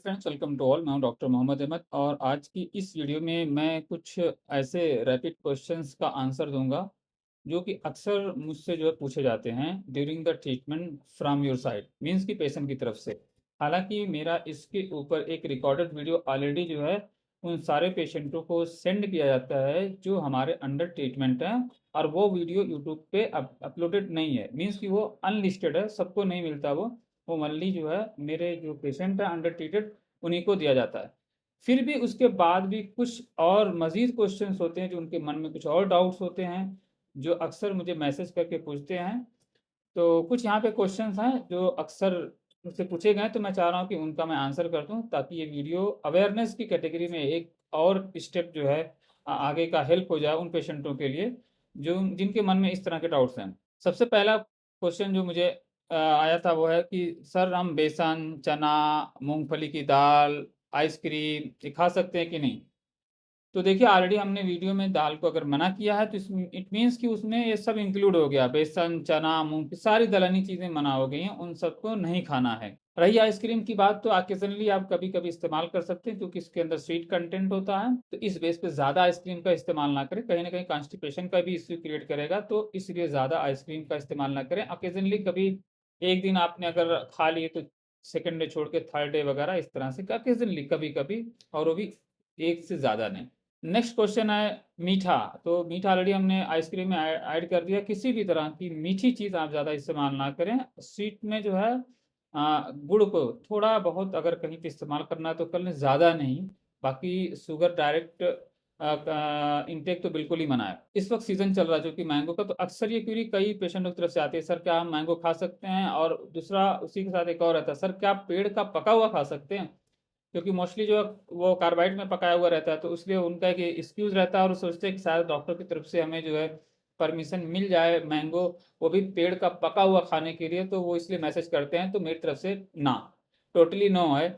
Friends, welcome to all. मैं हूं doctor Mohammad Ahmad और आज की इस वीडियो में मैं कुछ ऐसे रैपिड क्वेश्चंस का आंसर दूंगा जो कि अक्सर मुझसे जो है पूछे जाते हैं during the treatment from your side, means की पेशेंट की तरफ से। हालांकि मेरा इसके ऊपर एक रिकॉर्डेड वीडियो ऑलरेडी जो है उन सारे पेशेंटों को सेंड किया जाता है जो हमारे अंडर ट्रीटमेंट हैं, और वो वीडियो यूट्यूब पे अपलोडेड नहीं है, मींस कि वो अनलिस्टेड है, सबको नहीं मिलता वो मनली जो है मेरे जो पेशेंट है अंडर ट्रीटेड उन्हीं को दिया जाता है। फिर भी उसके बाद भी कुछ और मजीद क्वेश्चंस होते हैं जो उनके मन में कुछ और डाउट्स होते हैं जो अक्सर मुझे मैसेज करके पूछते हैं। तो कुछ यहाँ पे क्वेश्चंस हैं जो अक्सर मुझसे पूछे गए हैं, तो मैं चाह रहा हूँ कि उनका मैं आंसर कर दूँ ताकि ये वीडियो अवेयरनेस की कैटेगरी में एक और स्टेप जो है आगे का हेल्प हो जाए उन पेशेंटों के लिए जो जिनके मन में इस तरह के डाउट्स हैं। सबसे पहला क्वेश्चन जो मुझे आया था वो है कि सर, हम बेसन, चना, मूंगफली की दाल, आइसक्रीम ये खा सकते हैं कि नहीं? तो देखिए, ऑलरेडी हमने वीडियो में दाल को अगर मना किया है तो इट मीन्स कि उसमें ये सब इंक्लूड हो गया। बेसन, चना, मूंग की सारी दलहनी चीजें मना हो गई हैं, उन सबको नहीं खाना है। रही आइसक्रीम की बात, तो ऑकेजनली आप कभी कभी इस्तेमाल कर सकते हैं क्योंकि इसके अंदर स्वीट कंटेंट होता है, तो इस बेस पे ज्यादा आइसक्रीम का इस्तेमाल ना करें, कहीं ना कहीं कॉन्स्टिपेशन का भी इश्यू क्रिएट करेगा, तो इसलिए ज्यादा आइसक्रीम का इस्तेमाल ना करें। ऑकेजनली कभी एक दिन आपने अगर खा लिए तो सेकेंड डे छोड़ के थर्ड डे वगैरह इस तरह से ऑकेजनली कभी कभी, और वो भी एक से ज्यादा नहीं। नेक्स्ट क्वेश्चन है मीठा। तो मीठा ऑलरेडी हमने आइसक्रीम में ऐड कर दिया। किसी भी तरह की मीठी चीज़ आप ज़्यादा इस्तेमाल ना करें। स्वीट में जो है गुड़ को थोड़ा बहुत अगर कहीं पे इस्तेमाल करना है तो कर लें, ज़्यादा नहीं। बाकी शुगर डायरेक्ट इंटेक तो बिल्कुल ही मना है। इस वक्त सीजन चल रहा है जो कि मैंगो का, तो अक्सर ये क्वेरी कई पेशेंटों की तरफ से आती है, सर क्या हम मैंगो खा सकते हैं? और दूसरा उसी के साथ एक और रहता है, सर क्या आप पेड़ का पका हुआ खा सकते हैं? क्योंकि मोस्टली जो है वो कार्बाइड में पकाया हुआ रहता है, तो इसलिए उनका एक एक्सक्यूज रहता है और सोचते हैं कि शायद डॉक्टर की तरफ से हमें जो है परमिशन मिल जाए मैंगो, वो भी पेड़ का पका हुआ खाने के लिए, तो वो इसलिए मैसेज करते हैं। तो मेरी तरफ से ना, टोटली नो है,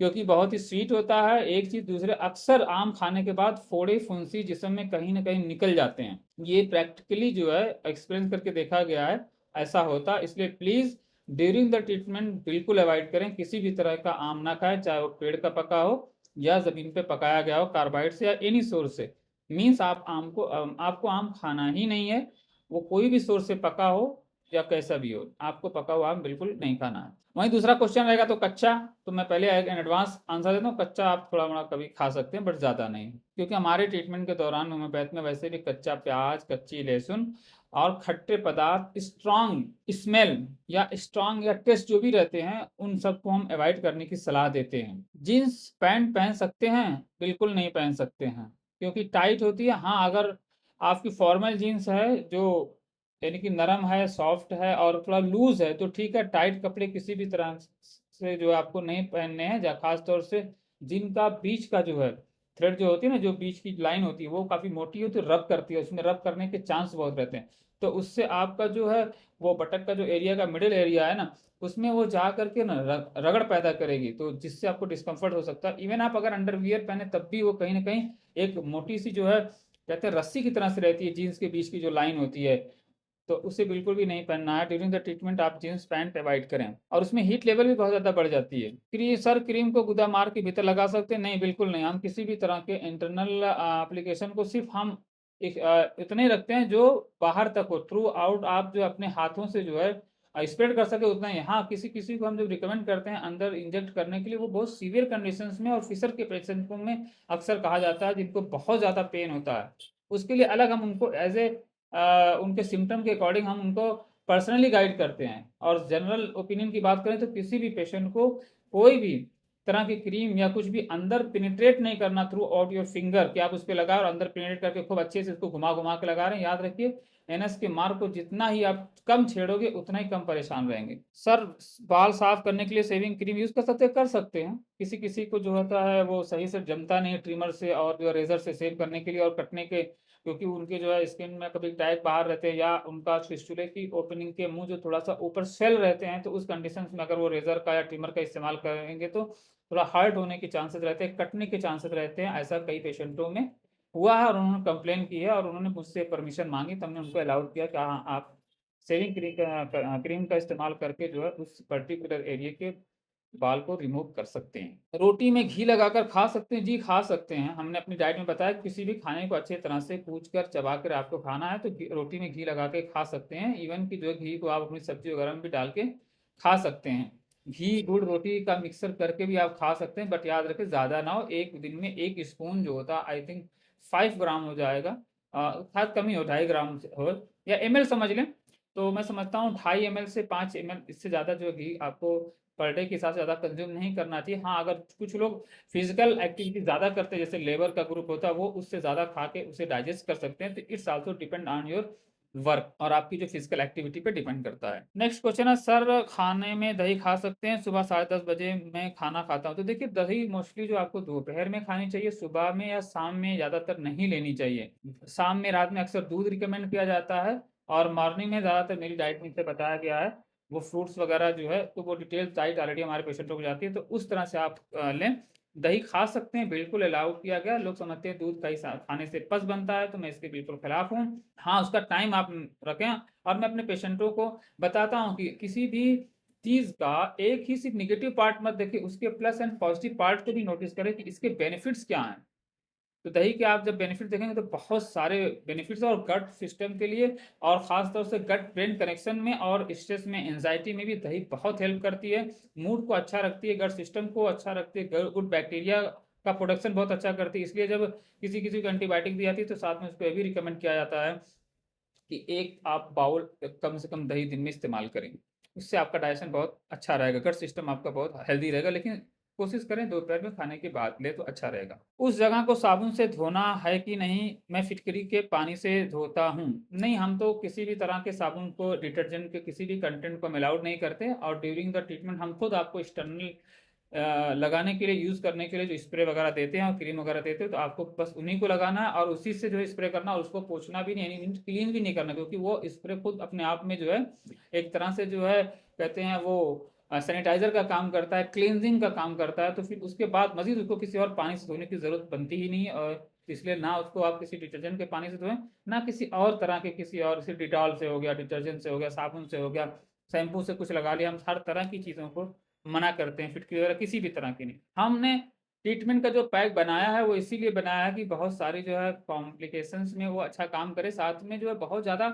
क्योंकि बहुत ही स्वीट होता है एक चीज। दूसरे, अक्सर आम खाने के बाद फोड़े फुंसी जिस्म में कहीं ना कहीं निकल जाते हैं, ये प्रैक्टिकली जो है एक्सपीरियंस करके देखा गया है, ऐसा होता है। इसलिए प्लीज ड्यूरिंग द ट्रीटमेंट बिल्कुल अवॉइड करें, किसी भी तरह का आम ना खाएं, चाहे वो पेड़ का पका हो या जमीन पे पकाया गया हो कार्बाइड से या एनी सोर्स से। मीन्स आप आम को आपको आम खाना ही नहीं है, वो कोई भी सोर्स से पका हो या कैसा भी हो, आपको पका हुआ आम बिल्कुल नहीं खाना है। वहीं दूसरा क्वेश्चन रहेगा तो कच्चा, तो मैं पहले इन एडवांस आंसर देता हूँ, कच्चा आप थोड़ा मोड़ा कभी खा सकते हैं बट ज़्यादा नहीं, क्योंकि हमारे ट्रीटमेंट के दौरान होम्योपैथ में वैसे भी कच्चा प्याज, कच्ची लहसुन और खट्टे पदार्थ, स्ट्रॉन्ग स्मेल या स्ट्रॉन्ग या टेस्ट जो भी रहते हैं, उन सबको हम अवॉइड करने की सलाह देते हैं। जीन्स पैंट पहन सकते हैं? बिल्कुल नहीं पहन सकते हैं, क्योंकि टाइट होती है। हाँ, अगर आपकी फॉर्मल जीन्स है जो यानी कि नरम है, सॉफ्ट है और थोड़ा लूज है तो ठीक है। टाइट कपड़े किसी भी तरह से जो आपको नहीं पहनने हैं, या खास तौर से जिनका बीच का जो है थ्रेड जो होती है ना, जो बीच की लाइन होती है वो काफी मोटी होती है, रब करती है, उसमें रब करने के चांस बहुत रहते हैं, तो उससे आपका जो है वो बटक का जो एरिया का मिडिल एरिया है ना, उसमें वो जा करके ना रगड़ पैदा करेगी, तो जिससे आपको डिस्कम्फर्ट हो सकता है। इवन आप अगर अंडरवियर पहने तब भी वो कहीं ना कहीं एक मोटी सी जो है कहते हैं रस्सी की तरह से रहती है, जीन्स के बीच की जो लाइन होती है, तो उसे बिल्कुल भी नहीं पहनना है। ड्यूरिंग द ट्रीटमेंट आप जींस पैंट अवॉइड करें, और उसमें हीट लेवल भी बहुत ज़्यादा बढ़ जाती है। सर, क्रीम को गुदा मार के भीतर लगा सकते हैं? नहीं, बिल्कुल नहीं। हम किसी भी तरह के इंटरनल एप्लीकेशन को सिर्फ हम इतने ही रखते हैं जो बाहर तक हो, थ्रू आउट आप जो अपने हाथों से जो है स्प्रेड कर सके उतना ही। हाँ, किसी किसी को हम जब रिकमेंड करते हैं अंदर इंजेक्ट करने के लिए, वो बहुत सीवियर कंडीशंस में और फिशर के पेशेंटों में अक्सर कहा जाता है जिनको बहुत ज़्यादा पेन होता है, उसके लिए अलग हम उनको एज ए उनके सिम्टम के अकॉर्डिंग हम उनको पर्सनली गाइड करते हैं। और जनरल ओपिनियन की बात करें तो किसी भी पेशेंट को कोई भी तरह की क्रीम या कुछ भी अंदर पेनिट्रेट नहीं करना थ्रू आउट योर फिंगर, कि आप उस पर लगाए और अंदर पेनिट्रेट करके खूब अच्छे से इसको घुमा घुमा के लगा रहे हैं। याद रखिए, एनएस के मार्ग को जितना ही आप कम छेड़ोगे उतना ही कम परेशान रहेंगे। सर, बाल साफ करने के लिए शेविंग क्रीम यूज कर सकते हैं। किसी किसी को जो होता है वो सही से जमता नहीं ट्रिमर से और जो रेजर से शेव करने के लिए और कटने के, क्योंकि उनके जो है स्किन में कभी टैग बाहर रहते हैं या उनका फिस्टुले की ओपनिंग के मुंह जो थोड़ा सा ऊपर सेल रहते हैं, तो उस कंडीशन में अगर वो रेजर का या ट्रिमर का इस्तेमाल करेंगे तो थोड़ा हर्ट होने के चांसेस रहते हैं, कटने के चांसेस रहते हैं। ऐसा कई पेशेंटों में हुआ है और उन्होंने कंप्लेन की है और उन्होंने मुझसे परमिशन मांगी, तो हमने उनको अलाउड किया कि हाँ, आप शेविंग क्रीम का इस्तेमाल करके जो है उस पर्टिकुलर एरिया के बाल को रिमूव कर सकते हैं। रोटी में घी लगाकर खा सकते हैं? जी, खा सकते हैं। हमने अपनी डाइट में बताया कि किसी भी खाने को अच्छी तरह से कूच-कर, चबाकर आपको खाना है तो घी रोटी में घी लगा के खा सकते हैं। इवन कि जो है घी को आप अपनी सब्ज़ी वगैरह में भी डाल के खा सकते हैं। घी, गुड़, रोटी का मिक्सर करके भी आप खा सकते हैं, बट याद रखें ज़्यादा ना हो। 1 दिन में 1 स्पून जो होता है आई थिंक 5 ग्राम हो जाएगा। शायद कम ही हो, 2.5 ग्राम से हो या एमएल समझ लें। तो मैं समझता हूँ 2.5 एमएल से 5 एमएल, इससे ज़्यादा जो घी आपको पर डे के हिसाब से ज़्यादा कंज्यूम नहीं करना चाहिए। हाँ, अगर कुछ लोग फिजिकल एक्टिविटी ज़्यादा करते हैं, जैसे लेबर का ग्रुप होता है, वो उससे ज़्यादा खा के उसे डाइजेस्ट कर सकते हैं। तो it's also depend on your work और आपकी जो फिजिकल एक्टिविटी पे डिपेंड करता है। नेक्स्ट क्वेश्चन है, सर खाने में दही खा सकते हैं? सुबह 10:30 बजे मैं खाना खाता हूँ। तो देखिए, दही मोस्टली जो आपको दोपहर में खानी चाहिए, सुबह में या शाम में ज़्यादातर नहीं लेनी चाहिए। शाम में, रात में अक्सर दूध रिकमेंड किया जाता है और मॉर्निंग में ज़्यादातर मेरी डाइट में इसे बताया गया है वो फ्रूट्स वगैरह जो है, तो वो डिटेल्स डाइट ऑलरेडी हमारे पेशेंटों को जाती है, तो उस तरह से आप लें। दही खा सकते हैं, बिल्कुल अलाउ किया गया। लोग समझते हैं दूध का ही खाने से पच बनता है, तो मैं इसके बिल्कुल खिलाफ हूँ। हाँ, उसका टाइम आप रखें। और मैं अपने पेशेंटों को बताता हूँ कि किसी भी चीज़ का एक ही सिर्फ निगेटिव पार्ट मत देखिए, उसके प्लस एंड पॉजिटिव पार्ट को भी नोटिस करें कि इसके बेनिफिट्स क्या हैं। तो दही के आप जब बेनिफिट देखेंगे तो बहुत सारे बेनिफिट्स हैं और गट सिस्टम के लिए और ख़ास तौर से गट ब्रेन कनेक्शन में और स्ट्रेस में, एंजाइटी में भी दही बहुत हेल्प करती है। मूड को अच्छा रखती है, गट सिस्टम को अच्छा रखती है, गुड बैक्टीरिया का प्रोडक्शन बहुत अच्छा करती है। इसलिए जब किसी किसी को एंटीबायोटिक दी जाती है तो साथ में उसको ये भी रिकमेंड किया जाता है कि एक आप बाउल कम से कम दही दिन में इस्तेमाल करें। उससे आपका डाइजेशन बहुत अच्छा रहेगा, गट सिस्टम आपका बहुत हेल्दी रहेगा। लेकिन कोशिश करें दोपहर में खाने के बाद ले तो अच्छा रहेगा। उस जगह को साबुन से धोना है कि नहीं? मैं फिटकरी के पानी से धोता हूँ। नहीं, हम तो किसी भी तरह के साबुन को, डिटर्जेंट के किसी भी कंटेंट को हम अलाउड नहीं करते और ड्यूरिंग द ट्रीटमेंट हम खुद आपको एक्सटर्नल लगाने के लिए, यूज़ करने के लिए जो स्प्रे वगैरह देते हैं और क्रीम वगैरह देते हैं, तो आपको बस उन्हीं को लगाना है और उसी से जो है स्प्रे करना और उसको पोंछना भी नहीं, यानी क्लीन भी नहीं करना, क्योंकि वो स्प्रे खुद अपने आप में जो है एक तरह से जो है कहते हैं वो सैनिटाइजर का काम करता है, क्लींजिंग का काम करता है। तो फिर उसके बाद मजीद उसको किसी और पानी से धोने की ज़रूरत बनती ही नहीं है और इसलिए ना उसको आप किसी डिटर्जेंट के पानी से धोएं, ना किसी और तरह के, किसी और जैसे डिटॉल से हो गया, डिटर्जेंट से हो गया, साबुन से हो गया, शैम्पू से कुछ लगा लिया। हम हर तरह की चीज़ों को मना करते हैं, फिटकरी वगैरह किसी भी तरह की नहीं। हमने ट्रीटमेंट का जो पैक बनाया है वो इसीलिए बनाया है कि बहुत सारी जो है कॉम्प्लिकेशंस में वो अच्छा काम करे, साथ में जो है बहुत ज़्यादा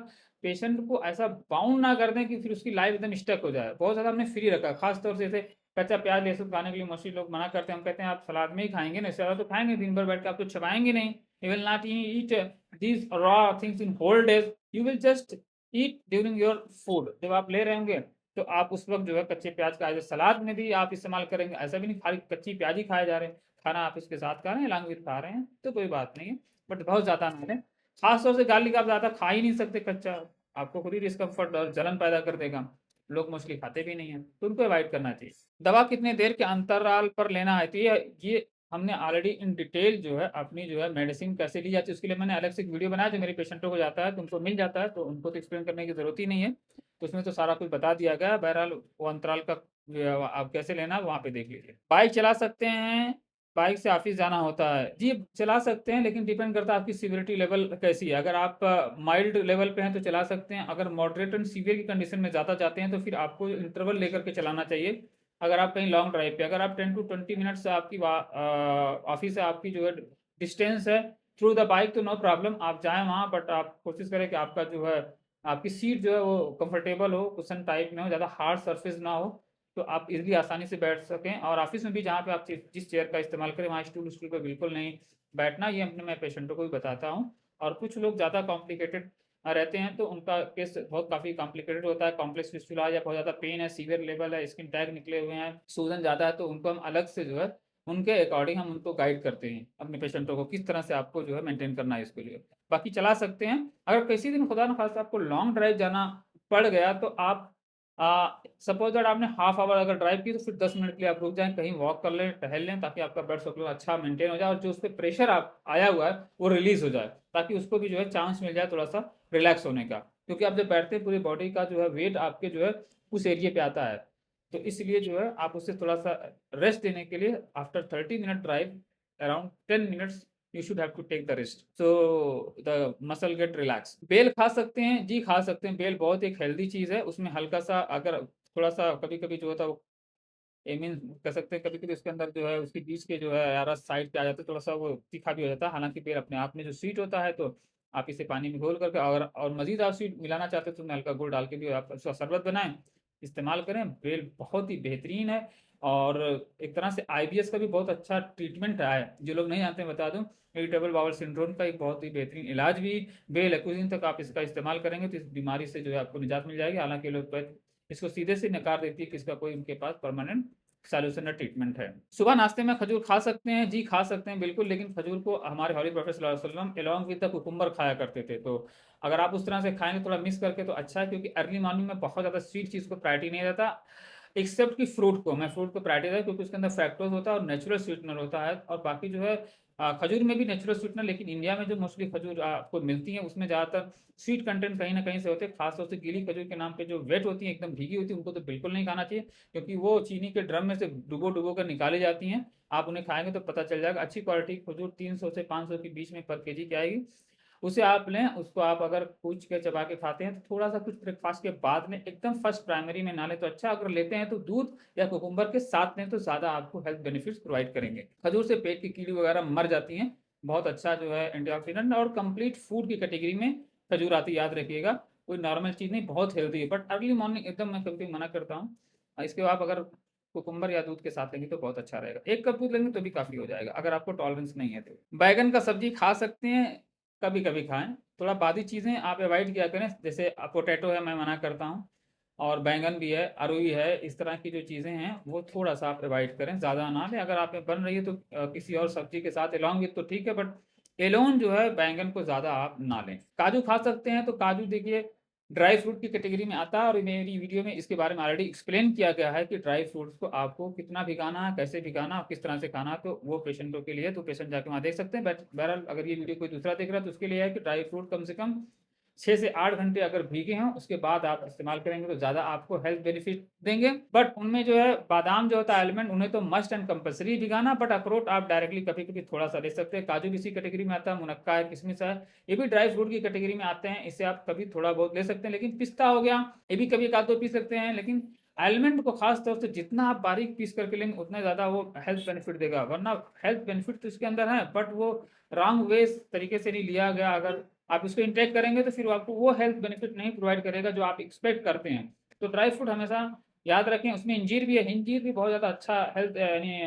पेशेंट को ऐसा बाउंड ना कर दें कि फिर उसकी लाइफ एकदम स्टक हो जाए। बहुत ज़्यादा हमने फ्री रखा है, खास तौर से जैसे कच्चा प्याज लहसुन खाने के लिए मोस्टली लोग मना करते हैं। हम कहते हैं आप सलाद में ही खाएंगे ना, इससे ज़्यादा तो खाएंगे, दिन भर बैठ के आप तो चबाएंगे नहीं। You will not eat these raw things in whole days, you will just eat during your food. जब आप ले रहे होंगे तो आप उस वक्त जो है कच्चे प्याज का सलाद में भी आप इस्तेमाल करेंगे। ऐसा भी नहीं खाली कच्ची प्याज ही खाए जा रहे हैं, खाना आप इसके साथ खा रहे हैं, अलॉन्ग विद खा रहे हैं, तो कोई बात नहीं है। बट बहुत ज़्यादा ना लें। खास तौर से गार्लिक आप ज़्यादा खा ही नहीं सकते कच्चा, आपको खुद ही डिस्कम्फर्ट और जलन पैदा कर देगा। लोग मोस्टली खाते भी नहीं है, तो उनको अवॉइड करना चाहिए। दवा कितने देर के अंतराल पर लेना है? तो ये हमने ऑलरेडी इन डिटेल जो है अपनी जो है मेडिसिन कैसे ली जाती है उसके लिए मैंने अलग से एक वीडियो बनाया जो मेरे पेशेंटों को जाता है, तो उनको मिल जाता है, तो उनको तो एक्सप्लेन करने की ज़रूरत ही नहीं है। तो उसमें तो सारा कुछ बता दिया गया है। बहरहाल वो अंतराल का आप कैसे लेना है वहाँ पे देख लीजिए। बाइक चला सकते हैं? बाइक से ऑफिस जाना होता है? जी, चला सकते हैं, लेकिन डिपेंड करता है आपकी सीवियरिटी लेवल कैसी है। अगर आप माइल्ड लेवल पे हैं तो चला सकते हैं। अगर मॉडरेट एंड सीवियर की कंडीशन में ज़्यादा जाते हैं तो फिर आपको इंटरवल लेकर के चलाना चाहिए। अगर आप कहीं लॉन्ग ड्राइव पे, अगर आप 10 टू 20 मिनट्स से आपकी ऑफिस से आपकी जो है डिस्टेंस है थ्रू द बाइक, तो नो प्रॉब्लम, आप जाएँ वहाँ। बट आप कोशिश करें कि आपका जो है आपकी सीट जो है वो कंफर्टेबल हो, कुशन टाइप में हो, ज़्यादा हार्ड सरफेस ना हो, तो आप इज़िली आसानी से बैठ सकें। और ऑफ़िस में भी जहाँ पे आप जिस चेयर का इस्तेमाल करें वहाँ स्टूल पे बिल्कुल नहीं बैठना, ये अपने मैं पेशेंटों को भी बताता हूँ। और कुछ लोग ज़्यादा कॉम्प्लिकेटेड रहते हैं तो उनका केस बहुत काफ़ी कॉम्प्लिकेटेड होता है, कॉम्प्लेक्स फिस्टुला या बहुत ज़्यादा पेन है, सीवियर लेवल है, स्किन टैग निकले हुए हैं, सूजन ज़्यादा है, तो उनको हम अलग से जो है उनके अकॉर्डिंग हम उनको गाइड करते हैं अपने पेशेंटों को किस तरह से आपको जो है मेंटेन करना है इसके लिए। बाकी चला सकते हैं। अगर किसी दिन खुदा न खास्ता आपको लॉन्ग ड्राइव जाना पड़ गया तो आप सपोज दैट आपने हाफ आवर अगर ड्राइव की तो फिर 10 मिनट के लिए आप रुक जाएं, कहीं वॉक कर लें, टहल लें, ताकि आपका ब्लड सर्कुलेशन अच्छा मेंटेन हो जाए और जो उस पर प्रेशर आप आया हुआ है वो रिलीज हो जाए, ताकि उसको भी जो है चांस मिल जाए थोड़ा सा रिलैक्स होने का। क्योंकि आप जब बैठते हैं पूरी बॉडी का जो है वेट आपके जो है उस एरिया पे आता है, तो इसलिए जो है आप उससे थोड़ा सा रेस्ट देने के लिए after 30 minute drive around 10 minutes you should have to take the rest so the muscle get relax. बेल खा सकते हैं? जी, खा सकते हैं। बेल बहुत एक हेल्दी चीज़ है, उसमें हल्का सा अगर थोड़ा सा कभी कभी जो होता है ये मीन कह सकते हैं कभी-कभी उसके अंदर जो है उसके बीच के जो है रस साइड पे आ जाते हैं, थोड़ा-सा वो तीखा भी हो जाता है। हालाँकि बेर अपने आप में जो स्वीट होता है, तो आप इसे पानी में घोल करके और मज़ीद आप स्वीट मिलाना चाहते हैं तो उसमें हल्का गुड़ डाल के भी आप उसका शरबत बनाएँ, इस्तेमाल करें। बेल बहुत ही बेहतरीन है और एक तरह से आईबीएस का भी बहुत अच्छा ट्रीटमेंट रहा है। जो लोग नहीं जानते हैं बता दूँ, इरिटेबल बाउल सिंड्रोम का एक बहुत ही बेहतरीन इलाज भी बेल है। कुछ दिन तक आप इसका इस्तेमाल करेंगे तो इस बीमारी से जो है आपको निजात मिल जाएगी। हालाँकि एलोपैथ इसको सीधे से नकार देती है कि इसका कोई उनके पास परमानेंट सॉल्यूशन या ट्रीटमेंट है। सुबह नाश्ते में खजूर खा सकते हैं? जी, खा सकते हैं बिल्कुल, लेकिन खजूर को हमारे हॉली प्रॉफेट सल्लल्लाहु अलैहि वसल्लम अलोंग विद द कुकुम्बर खाया करते थे। तो अगर आप उस तरह से खाएँगे थोड़ा मिस करके तो अच्छा है, क्योंकि अर्ली मॉर्निंग में बहुत ज़्यादा स्वीट चीज़ को प्रायोरिटी नहीं रहता, एक्सेप्ट कि फ्रूट को। मैं फ्रूट को प्रायोरिटी देता हूँ क्योंकि उसके अंदर फ्रैक्टोज़ होता है और नेचुरल स्वीटनर होता है, और बाकी जो है खजूर में भी नेचुरल स्वीटनर, लेकिन इंडिया में जो मोस्टली खजूर आपको मिलती है उसमें ज़्यादातर स्वीट कंटेंट कहीं न कहीं से होते हैं। खास तौर से गीली खजूर के नाम पे जो वेट होती है, एकदम भीगी होती है, उनको तो बिल्कुल नहीं खाना चाहिए, क्योंकि वो चीनी के ड्रम में से डुबो-डुबो कर निकाली जाती हैं। आप उन्हें खाएँगे तो पता चल जाएगा। अच्छी क्वालिटी की खजूर 300 से 500 के बीच में पर केजी की आएगी। उसे आप लें, उसको आप अगर कूच के चबा के खाते हैं तो थोड़ा-सा कुछ ब्रेकफ़ास्ट के बाद में एकदम फर्स्ट प्राइमरी में ना लें तो अच्छा, अगर लेते हैं तो दूध या कुकुम्बर के साथ लें तो ज़्यादा आपको हेल्थ बेनिफिट्स प्रोवाइड करेंगे। खजूर से पेट की कीड़ी वगैरह मर जाती हैं। बहुत अच्छा जो है एंटीऑक्सीडेंट और कंप्लीट फूड की कैटेगरी में खजूर आती है, याद रखिएगा। कोई नॉर्मल चीज़ नहीं, बहुत हेल्दी है, बट अर्ली मॉर्निंग एकदम मैं कभी-कभी मना करता हूँ। इसके आप अगर कुकुम्बर या दूध के साथ लेंगे तो बहुत अच्छा रहेगा। 1 कप दूध लेंगे तो भी काफ़ी हो जाएगा, अगर आपको टॉलरेंस नहीं है तो। बैंगन का सब्ज़ी खा सकते हैं, कभी-कभी खाएँ। थोड़ा बादी चीज़ें आप अवॉइड किया करें, जैसे पोटैटो है, मैं मना करता हूँ, और बैंगन भी है, अरुई है, इस तरह की जो चीज़ें हैं वो थोड़ा-सा आप अवॉइड करें, ज़्यादा ना लें। अगर आप में बन रही है तो किसी और सब्ज़ी के साथ अलोंग विथ तो ठीक है, बट एलोन जो है बैंगन को ज़्यादा आप ना लें। काजू खा सकते हैं, तो काजू देखिए ड्राई फ्रूट की कैटेगरी में आता है, और मेरी वीडियो में इसके बारे में ऑलरेडी एक्सप्लेन किया गया है कि ड्राई फ्रूट्स को आपको कितना भिगाना है, कैसे भिगाना और किस तरह से खाना है, तो वो पेशेंटों के लिए, तो पेशेंट जाके वहाँ देख सकते हैं। बट बहरहाल अगर ये वीडियो कोई दूसरा देख रहा है तो उसके लिए है कि ड्राई फ्रूट कम से कम 6 से 8 घंटे अगर भीगे हों, उसके बाद आप इस्तेमाल करेंगे तो ज़्यादा आपको हेल्थ बेनिफिट देंगे। बट उनमें जो है बादाम जो होता है एलिमेंट, उन्हें तो मस्ट एंड कंपल्सरी भिगाना, बट अखरोट आप डायरेक्टली कभी-कभी थोड़ा-सा ले सकते हैं। काजू भी इसी कैटेगरी में आता है, मुनक्का है, किशमिश है, ये भी ड्राई फ्रूट की कैटेगरी में आते हैं। इसे आप कभी थोड़ा बहुत ले सकते हैं, लेकिन पिस्ता हो गया, ये भी कभी एक आध दो पी सकते हैं, लेकिन एलिमेंट को खास तौर से जितना आप बारीक पीस करके लेंगे उतना ज़्यादा वो हेल्थ बेनिफिट देगा। वरना हेल्थ बेनिफिट तो इसके अंदर है, बट वो रॉन्ग वे तरीके से नहीं लिया गया। अगर आप इसको इंटेक करेंगे तो फिर आपको वो हेल्थ बेनिफिट नहीं प्रोवाइड करेगा जो आप एक्सपेक्ट करते हैं। तो ड्राई फ्रूट हमेशा याद रखें। उसमें अंजीर भी है, अंजीर भी बहुत ज़्यादा अच्छा हेल्थ यानी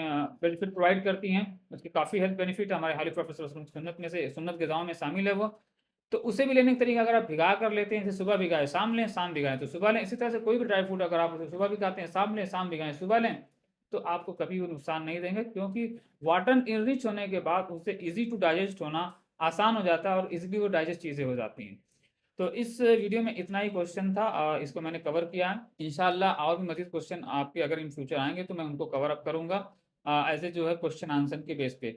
बेनिफिट प्रोवाइड करती हैं। उसके काफ़ी हेल्थ बेनिफिट हमारे हाली प्रोफेसर सुन्नत में से, सुन्नत ग़िज़ाओं में शामिल है वो। तो उसे भी लेने का तरीका, अगर आप भिगा कर लेते हैं, जैसे सुबह भिगाए शाम लें, शाम भिगाएँ तो सुबह लें। इसी तरह से कोई भी ड्राई फ्रूट अगर आप उसे सुबह भिगाते हैं शाम लें, शाम भिगाएँ सुबह लें, तो आपको कभी वो नुकसान नहीं देंगे, क्योंकि वाटर इनरिच होने के बाद उसे ईज़ी टू डाइजेस्ट होना आसान हो जाता है और ईज़िली वो डाइजेस्ट चीज़ें हो जाती हैं। तो इस वीडियो में इतना ही क्वेश्चन था, इसको मैंने कवर किया है। इंशाअल्लाह और भी मज़ीद क्वेश्चन आपके अगर इन फ्यूचर आएँगे तो मैं उनको कवर अप करूँगा एज़ ए जो है क्वेश्चन आंसर के बेस पे।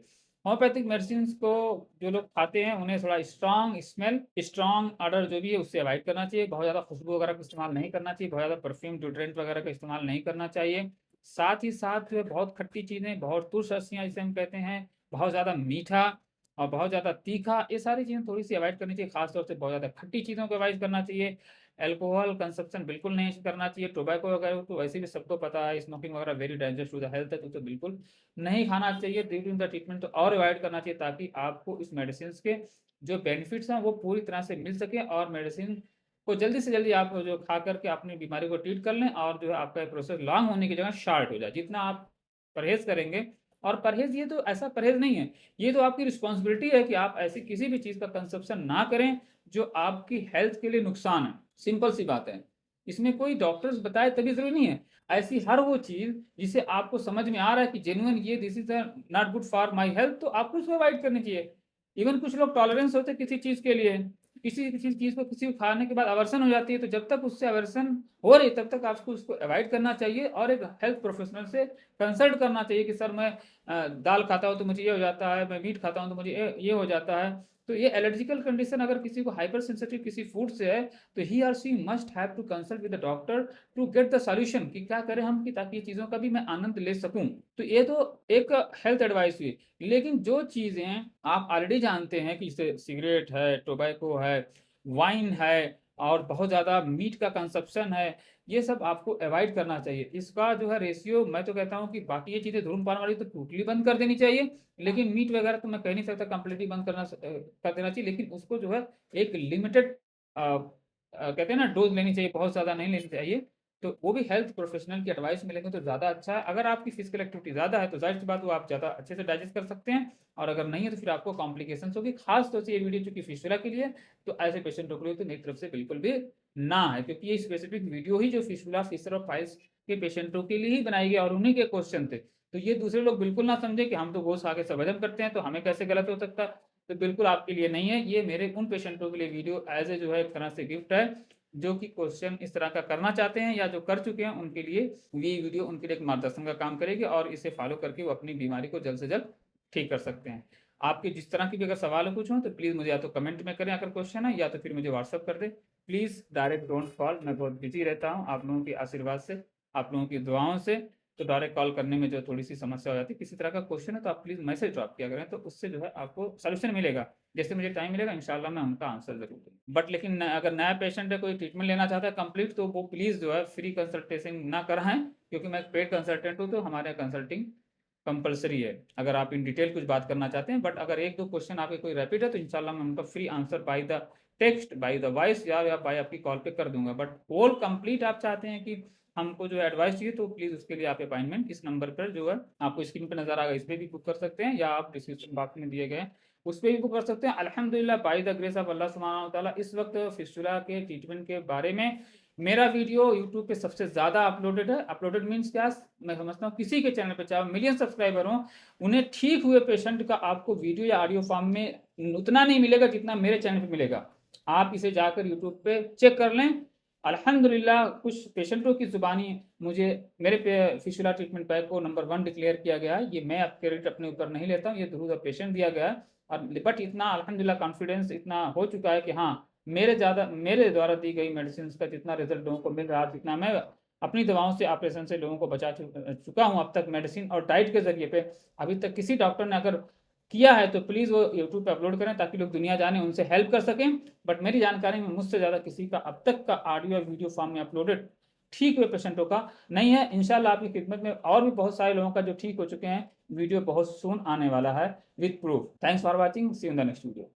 होम्योपैथिक मेडिसिन्स को जो लोग खाते हैं उन्हें थोड़ा स्ट्रॉन्ग स्मेल, स्ट्रॉन्ग ऑडर जो भी है उससे अवॉइड करना चाहिए। बहुत ज़्यादा खुशबू वगैरह का इस्तेमाल नहीं करना चाहिए, बहुत ज़्यादा परफ्यूम, डिओड्रेंट वगैरह का इस्तेमाल नहीं करना चाहिए। साथ ही साथ जो है बहुत खट्टी चीज़ें, बहुत तुरश-अशियाँ जिसे हम कहते हैं, बहुत ज़्यादा मीठा और बहुत ज़्यादा तीखा, ये सारी चीज़ें थोड़ी-सी अवॉइड करनी चाहिए। ख़ास तौर से बहुत ज़्यादा खट्टी चीज़ों को अवॉइड करना चाहिए। अल्कोहल कंज़म्पशन बिल्कुल नहीं करना चाहिए। टोबैको वगैरह तो वैसे भी सबको पता है, स्मोकिंग वगैरह very dangerous to the health है, तो बिल्कुल नहीं खाना चाहिए। ड्यूरिंग द ट्रीटमेंट तो और अवॉइड करना चाहिए, ताकि आपको इस मेडिसिन्स के जो बेनिफिट्स हैं वो पूरी तरह से मिल सकें, और मेडिसिन को जल्दी से जल्दी आप जो खा कर के अपनी बीमारी को ट्रीट कर लें, और जो है आपका ये प्रोसेस लॉन्ग होने की जगह शॉर्ट हो जाए। जितना आप परहेज़ करेंगे, और परहेज़ ये तो ऐसा परहेज़ नहीं है, ये तो आपकी रिस्पॉन्सिबिलिटी है कि आप ऐसी किसी भी चीज़ का कंज़म्पशन ना करें जो आपकी हेल्थ के लिए नुकसान है। सिंपल सी बात है। इसमें कोई डॉक्टर्स बताए तभी ज़रूरी नहीं है। ऐसी हर वो चीज़ जिसे आपको समझ में आ रहा है कि जेन्युइन ये this is not good for my health, तो आपको उसको अवॉइड करनी चाहिए। इवन कुछ लोग टॉलरेंस होते हैं किसी चीज़ के लिए, किसी किसी चीज़ को किसी को खाने के बाद अवर्सन हो जाती है, तो जब तक उससे अवर्सन हो रही है तब तक आपको उसको अवॉइड करना चाहिए, और एक हेल्थ प्रोफेशनल से कंसल्ट करना चाहिए कि सर मैं दाल खाता हूँ तो मुझे ये हो जाता है, मैं मीट खाता हूँ तो मुझे ये हो जाता है। तो ये एलर्जिकल कंडीशन अगर किसी को हाइपर सेंसिटिव किसी फूड से है, तो ही और she must have to consult with the doctor to get the solution कि क्या करें हम कि ताकि ये चीज़ों का भी मैं आनंद ले सकूँ। तो ये तो एक हेल्थ एडवाइस हुई। लेकिन जो चीज़ें आप ऑलरेडी जानते हैं कि जैसे सिगरेट है, टोबैको है, वाइन है, और बहुत ज़्यादा मीट का कंज़म्पशन है, ये सब आपको अवॉइड करना चाहिए। इसका जो है रेशियो, मैं तो कहता हूँ कि बाकी ये चीज़ें धूम्रपान वाली तो टोटली बंद कर देनी चाहिए, लेकिन मीट वगैरह तो मैं कह नहीं सकता कंप्लीटली बंद कर देना चाहिए, लेकिन उसको जो है एक लिमिटेड कहते हैं ना डोज़ लेनी चाहिए, बहुत ज़्यादा नहीं लेनी चाहिए। तो वो भी हेल्थ प्रोफेशनल की एडवाइस मिलेंगे तो ज़्यादा अच्छा है। अगर आपकी फिजिकल एक्टिविटी ज़्यादा है तो ज़ाहिर सी बात वो आप ज़्यादा अच्छे से डाइजेस्ट कर सकते हैं, और अगर नहीं है तो फिर आपको कॉम्प्लिकेशंस होगी। खास तौर से ये वीडियो चूंकि फिस्टुला के लिए, तो ऐसे पेशेंटों के लिए तो मेरी तरफ से बिल्कुल भी ना है, क्योंकि ये स्पेसिफिक वीडियो ही जो फिस्टुला फिशर और पाइल्स के पेशेंटों के लिए ही बनाई गई और उन्हीं के क्वेश्चन थे। तो ये दूसरे लोग बिल्कुल ना समझे कि हम तो गोश्त खा के सब हजम करते हैं तो हमें कैसे गलत हो सकता है। तो बिल्कुल आपके लिए नहीं है, ये मेरे उन पेशेंटों के लिए वीडियो एज ए जो है एक तरह से गिफ्ट है, जो कि क्वेश्चन इस तरह का करना चाहते हैं या जो कर चुके हैं उनके लिए ये वीडियो उनके लिए एक मार्गदर्शन का काम करेगी, और इसे फॉलो करके वो अपनी बीमारी को जल्द से जल्द ठीक कर सकते हैं। आपके जिस तरह की भी अगर सवाल हो कुछ हो तो प्लीज़ मुझे या तो कमेंट में करें अगर क्वेश्चन है, या तो फिर मुझे व्हाट्सअप कर दें। प्लीज़ डायरेक्ट डोंट कॉल, मैं बहुत बिजी रहता हूँ आप लोगों के आशीर्वाद से, आप लोगों की दुआओं से। तो डायरेक्ट कॉल करने में जो थोड़ी सी समस्या हो जाती है, किसी तरह का क्वेश्चन है तो आप प्लीज़ मैसेज ड्रॉप किया करें, तो उससे जो है आपको सोल्यूशन मिलेगा। जैसे मुझे टाइम मिलेगा इंशाल्लाह मैं उनका आंसर ज़रूर दूँगा। बट लेकिन अगर नया पेशेंट है, कोई ट्रीटमेंट लेना चाहता है कंप्लीट, तो वो प्लीज़ जो है फ्री कंसल्टेशन ना कराएँ, क्योंकि मैं एक पेड कंसल्टेंट हूँ तो हमारे कंसल्टिंग कंपल्सरी है, अगर आप इन डिटेल कुछ बात करना चाहते हैं। बट अगर एक दो क्वेश्चन आपके कोई रैपिड है तो इंशाल्लाह मैं उनका free answer by the text, by the voice या बाय आपकी कॉल पे कर दूंगा। बट होल कंप्लीट आप चाहते हैं कि हमको जो एडवाइस चाहिए, तो प्लीज़ उसके लिए आप अपॉइंटमेंट इस नंबर पर जो है आपको स्क्रीन पर नजर आएगा, इस पर भी बुक कर सकते हैं, या आप डिस्क्रिप्शन बॉक्स में दिए गए उस पर भी बुक कर सकते हैं। अल्हम्दुलिल्लाह बाय द ग्रेस ऑफ अल्लाह सुब्हानहू व तआला इस वक्त फिस्टुला के ट्रीटमेंट के बारे में मेरा वीडियो यूट्यूब पे सबसे ज़्यादा अपलोडेड है। अपलोडेड मीन्स क्या, मैं समझता हूँ किसी के चैनल पे चाहे मिलियन सब्सक्राइबर हो, उन्हें ठीक हुए पेशेंट का आपको वीडियो या ऑडियो फॉर्म में उतना नहीं मिलेगा जितना मेरे चैनल पे मिलेगा। आप इसे जाकर यूट्यूब पे चेक कर लें। अल्हम्दुलिल्लाह कुछ पेशेंटों की जुबानी मुझे मेरे पे फिशुला ट्रीटमेंट पैक को नंबर 1 डिक्लेयर किया गया है। ये मैं क्रेडिट अपने ऊपर नहीं लेता हूँ, ये थ्रू द पेशेंट दिया गया है। और बट इतना अल्हम्दुलिल्लाह कॉन्फिडेंस इतना हो चुका है कि हाँ, मेरे द्वारा दी गई मेडिसिन का जितना रिजल्ट लोगों को मिल रहा है, जितना मैं अपनी दवाओं से ऑपरेशन से लोगों को बचा चुका हूँ अब तक मेडिसिन और डाइट के जरिए पे, अभी तक किसी डॉक्टर ने अगर किया है तो प्लीज़ वो यूट्यूब पे अपलोड करें ताकि लोग दुनिया जाने, उनसे हेल्प कर सकें। बट मेरी जानकारी में मुझसे ज़्यादा किसी का अब तक का ऑडियो और वीडियो फॉर्म में अपलोडेड ठीक हुए पेशेंटों का नहीं है। इंशाल्लाह आपकी खिदमत में और भी बहुत सारे लोगों का जो ठीक हो चुके हैं, वीडियो बहुत सून आने वाला है with proof. Thanks for watching, see you in the next video.